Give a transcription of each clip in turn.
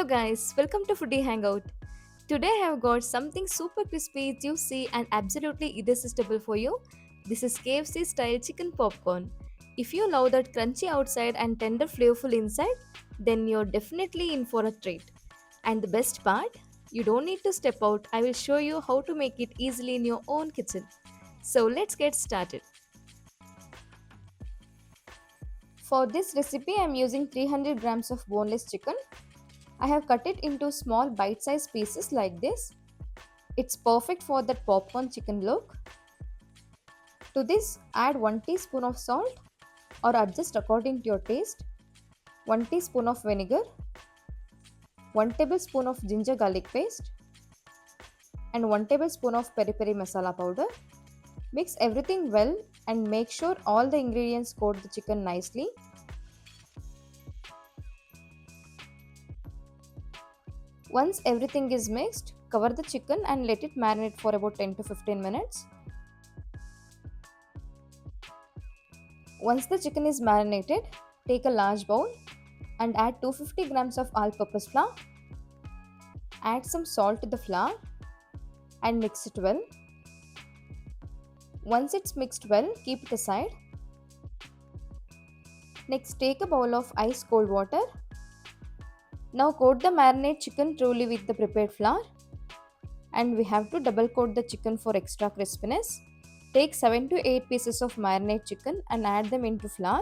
guys, welcome to Foodie Hangout. Today I have got something super crispy, juicy, and absolutely irresistible for you. This is KFC style chicken popcorn. If you love that crunchy outside and tender flavorful inside, then you're definitely in for a treat. And the best part, you don't need to step out. I will show you how to make it easily in your own kitchen. So let's get started. For this recipe, I am using 300 grams of boneless chicken. I have cut it into small bite-sized pieces like this. It's perfect for that popcorn chicken look. To this, add 1 teaspoon of salt or adjust according to your taste, 1 teaspoon of vinegar, 1 tablespoon of ginger garlic paste, and 1 tablespoon of peri peri masala powder. Mix everything well and make sure all the ingredients coat the chicken nicely. Once everything is mixed, cover the chicken and let it marinate for about 10 to 15 minutes. Once the chicken is marinated, take a large bowl and add 250 grams of all-purpose flour. Add some salt to the flour and mix it well. Once it's mixed well, keep it aside. Next, take a bowl of ice cold water. Now coat the marinade chicken thoroughly with the prepared flour, and we have to double coat the chicken for extra crispiness. Take 7 to 8 pieces of marinade chicken and add them into flour.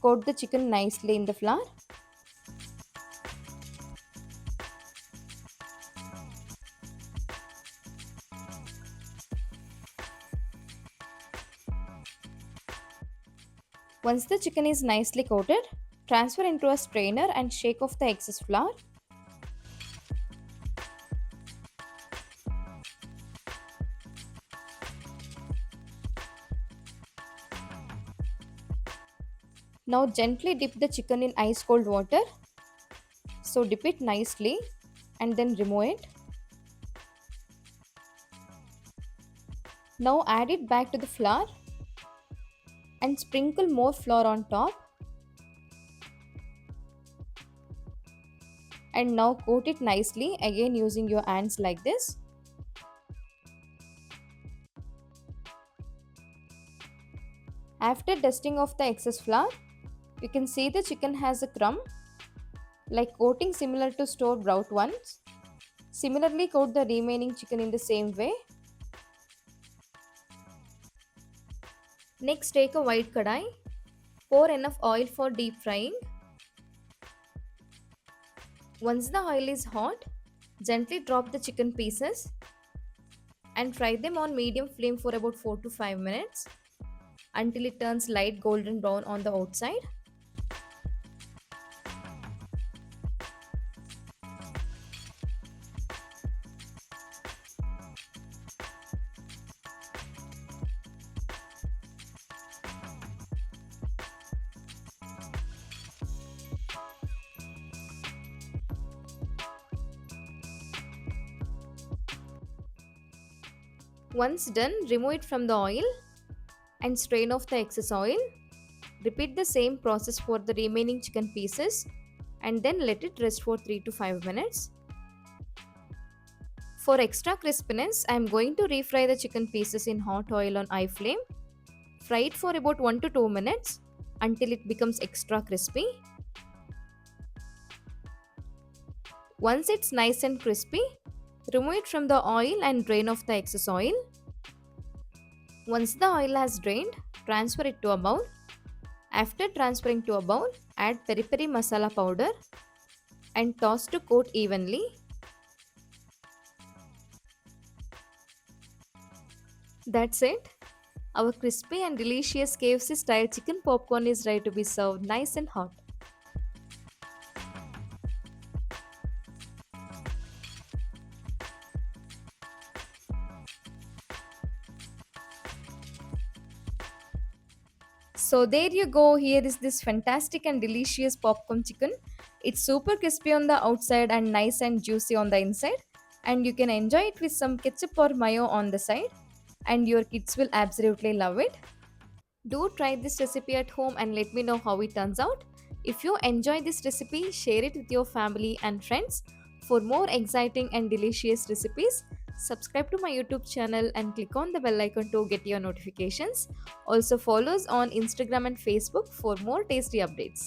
Coat the chicken nicely in the flour. Once the chicken is nicely coated, transfer into a strainer and shake off the excess flour. Now gently dip the chicken in ice cold water. So dip it nicely and then remove it. Now add it back to the flour and sprinkle more flour on top. And now coat it nicely again using your hands like this. After dusting off the excess flour, you can see the chicken has a crumb like coating similar to store bought ones. Similarly, coat the remaining chicken in the same way. Next, take a white kadai, pour enough oil for deep frying. Once the oil is hot, gently drop the chicken pieces and fry them on medium flame for about 4 to 5 minutes until it turns light golden brown on the outside. Once done, remove it from the oil and strain off the excess oil. Repeat the same process for the remaining chicken pieces and then let it rest for 3 to 5 minutes. For extra crispiness, I am going to refry the chicken pieces in hot oil on high flame. Fry it for about 1 to 2 minutes until it becomes extra crispy. Once it's nice and crispy, remove it from the oil and drain off the excess oil. Once the oil has drained, transfer it to a bowl. After transferring to a bowl, add peri peri masala powder and toss to coat evenly. That's it. Our crispy and delicious KFC style chicken popcorn is ready to be served nice and hot. So there you go. Here is this fantastic and delicious popcorn chicken. It's super crispy on the outside and nice and juicy on the inside. And you can enjoy it with some ketchup or mayo on the side. And your kids will absolutely love it. Do try this recipe at home and let me know how it turns out. If you enjoy this recipe, share it with your family and friends. For more exciting and delicious recipes, subscribe to my YouTube channel and click on the bell icon to get your notifications. Also, follow us on Instagram and Facebook for more tasty updates.